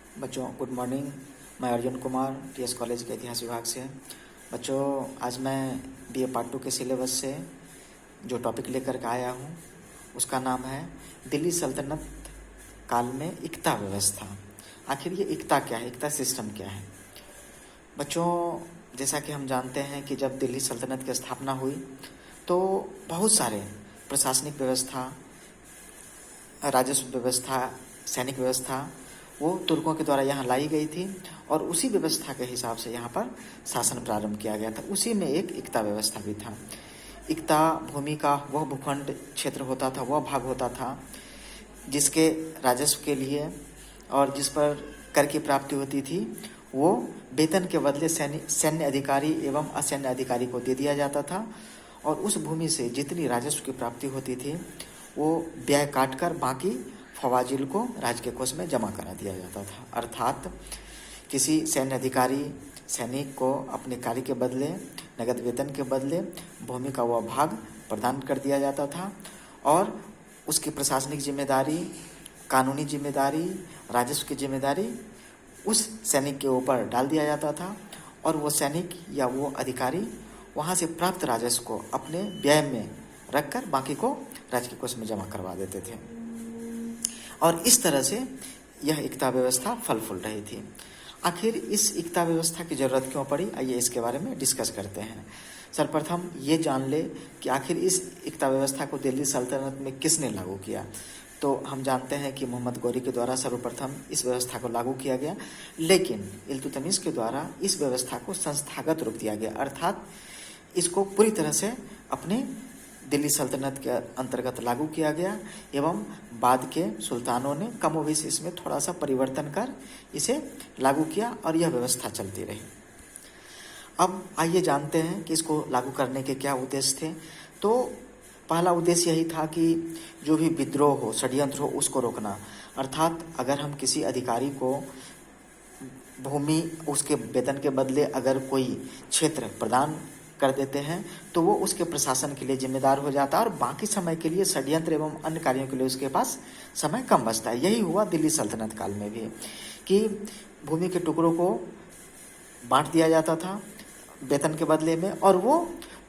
बच्चों good morning. मैं Arjun Kumar TS college के इतिहास विभाग से। बच्चों आज मैं बीए पार्ट 2 के सिलेबस से जो टॉपिक लेकर के आया हूँ उसका नाम है दिल्ली सल्तनत काल में इक्ता व्यवस्था। आखिर ये इक्ता क्या है, इक्ता सिस्टम क्या है? बच्चों जैसा कि हम जानते हैं कि जब दिल्ली सल्तनत की स्थापना हुई तो बहुत सारे प्रशासनिक व्यवस्था, राजस्व व्यवस्था, सैनिक व्यवस्था वो तुर्कों के द्वारा यहाँ लाई गई थी और उसी व्यवस्था के हिसाब से यहाँ पर शासन प्रारंभ किया गया था। उसी में एक इक्ता व्यवस्था भी था। इक्ता भूमि का वह भूखंड क्षेत्र होता था, वह भाग होता था जिसके राजस्व के लिए और जिस पर कर की प्राप्ति होती थी वो वेतन के बदले सैन्य अधिकारी एवं असैन्य अधिकारी को दे दिया जाता था और उस भूमि से जितनी राजस्व की प्राप्ति होती थी वो व्यय काटकर बाकी फवाजिल को राज्य के कोष में जमा करा दिया जाता था। अर्थात किसी सैन्य अधिकारी सैनिक को अपने कार्य के बदले, नगद वेतन के बदले भूमि का वह भाग प्रदान कर दिया जाता था और उसकी प्रशासनिक जिम्मेदारी, कानूनी जिम्मेदारी, राजस्व की जिम्मेदारी उस सैनिक के ऊपर डाल दिया जाता था और वो सैनिक या वो अधिकारी वहाँ से प्राप्त राजस्व को अपने व्यय में रखकर बाकी को राज्य के कोष में जमा करवा देते थे और इस तरह से यह इक्ता व्यवस्था फल फूल रही थी। आखिर इस इक्ता व्यवस्था की जरूरत क्यों पड़ी, आइए इसके बारे में डिस्कस करते हैं। सर्वप्रथम ये जान ले कि आखिर इस इक्ता व्यवस्था को दिल्ली सल्तनत में किसने लागू किया। तो हम जानते हैं कि मोहम्मद गौरी के द्वारा सर्वप्रथम इस व्यवस्था को लागू किया गया, लेकिन इल्तुतमिश के द्वारा इस व्यवस्था को संस्थागत रूप दिया गया, अर्थात इसको पूरी तरह से अपने दिल्ली सल्तनत के अंतर्गत लागू किया गया एवं बाद के सुल्तानों ने कमोबेश इसमें थोड़ा सा परिवर्तन कर इसे लागू किया और यह व्यवस्था चलती रही। अब आइए जानते हैं कि इसको लागू करने के क्या उद्देश्य थे। तो पहला उद्देश्य यही था कि जो भी विद्रोह हो, षड्यंत्र हो, उसको रोकना। अर्थात अगर हम किसी अधिकारी को भूमि उसके वेतन के बदले अगर कोई क्षेत्र प्रदान कर देते हैं तो वो उसके प्रशासन के लिए जिम्मेदार हो जाता है और बाकी समय के लिए षड्यंत्र एवं अन्य कार्यों के लिए उसके पास समय कम बचता है। यही हुआ दिल्ली सल्तनत काल में भी कि भूमि के टुकड़ों को बांट दिया जाता था वेतन के बदले में और वो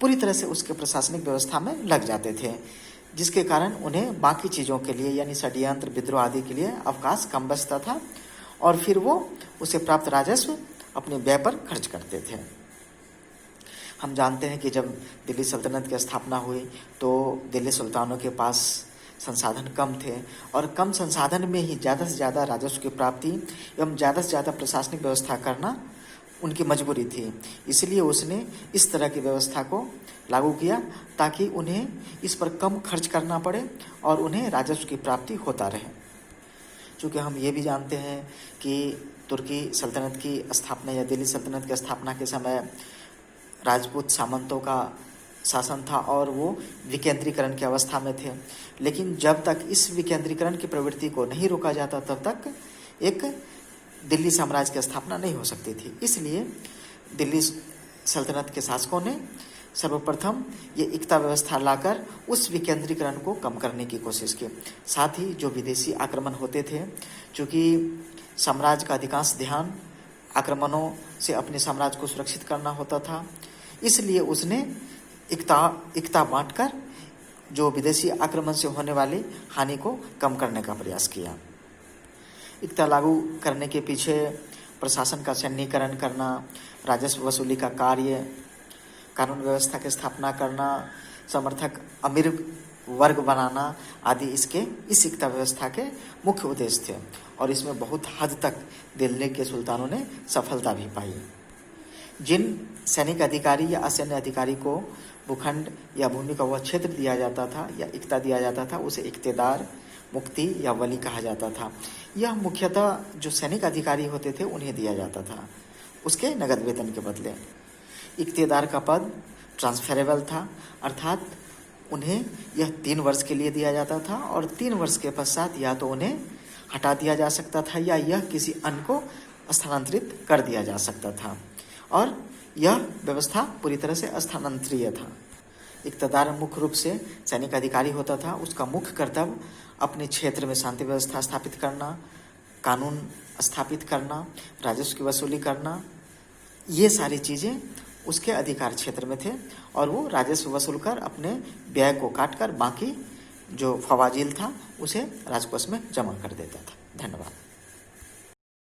पूरी तरह से उसके प्रशासनिक व्यवस्था में लग जाते थे, जिसके कारण उन्हें बाकी चीज़ों के लिए यानी षड्यंत्र, विद्रोह आदि के लिए अवकाश कम बचता था और फिर वो उसे प्राप्त राजस्व अपने व्यय पर खर्च करते थे। हम जानते हैं कि जब दिल्ली सल्तनत की स्थापना हुई तो दिल्ली सुल्तानों के पास संसाधन कम थे और कम संसाधन में ही ज़्यादा से ज़्यादा राजस्व की प्राप्ति एवं ज़्यादा से ज़्यादा प्रशासनिक व्यवस्था करना उनकी मजबूरी थी। इसलिए उसने इस तरह की व्यवस्था को लागू किया ताकि उन्हें इस पर कम खर्च करना पड़े और उन्हें राजस्व की प्राप्ति होता रहे। चूँकि हम ये भी जानते हैं कि तुर्की सल्तनत की स्थापना या दिल्ली सल्तनत की स्थापना के समय राजपूत सामंतों का शासन था और वो विकेंद्रीकरण की अवस्था में थे, लेकिन जब तक इस विकेंद्रीकरण की प्रवृत्ति को नहीं रोका जाता तब तक एक दिल्ली साम्राज्य की स्थापना नहीं हो सकती थी। इसलिए दिल्ली सल्तनत के शासकों ने सर्वप्रथम ये इक्ता व्यवस्था लाकर उस विकेंद्रीकरण को कम करने की कोशिश की। साथ ही जो विदेशी आक्रमण होते थे, चूँकि साम्राज्य का अधिकांश ध्यान आक्रमणों से अपने साम्राज्य को सुरक्षित करना होता था, इसलिए उसने इक्ता बांटकर जो विदेशी आक्रमण से होने वाली हानि को कम करने का प्रयास किया। इक्ता लागू करने के पीछे प्रशासन का सैन्यीकरण करना, राजस्व वसूली का कार्य, कानून व्यवस्था की स्थापना करना, समर्थक अमीर वर्ग बनाना आदि इसके इस इक्ता व्यवस्था के मुख्य उद्देश्य थे और इसमें बहुत हद तक दिल्ली के सुल्तानों ने सफलता भी पाई। जिन सैनिक अधिकारी या असैन्य अधिकारी को भूखंड या भूमि का वह क्षेत्र दिया जाता था या इक्ता दिया जाता था उसे इक्तेदार, मुक्ति या वली कहा जाता था। यह मुख्यतः जो सैनिक अधिकारी होते थे उन्हें दिया जाता था उसके नगद वेतन के बदले। इक्तेदार का पद ट्रांसफरेबल था, अर्थात उन्हें यह 3 वर्ष के लिए दिया जाता था और 3 वर्ष के पश्चात या तो उन्हें हटा दिया जा सकता था या यह किसी अन्य को स्थानांतरित कर दिया जा सकता था और यह व्यवस्था पूरी तरह से स्थानांतरीय था। इक्तदार मुख्य रूप से सैनिक अधिकारी होता था। उसका मुख्य कर्तव्य अपने क्षेत्र में शांति व्यवस्था स्थापित करना, कानून स्थापित करना, राजस्व की वसूली करना, ये सारी चीज़ें उसके अधिकार क्षेत्र में थे और वो राजस्व वसूल कर अपने व्यय को काट कर बाकी जो फवाजिल था उसे राजकोष में जमा कर देता था। धन्यवाद।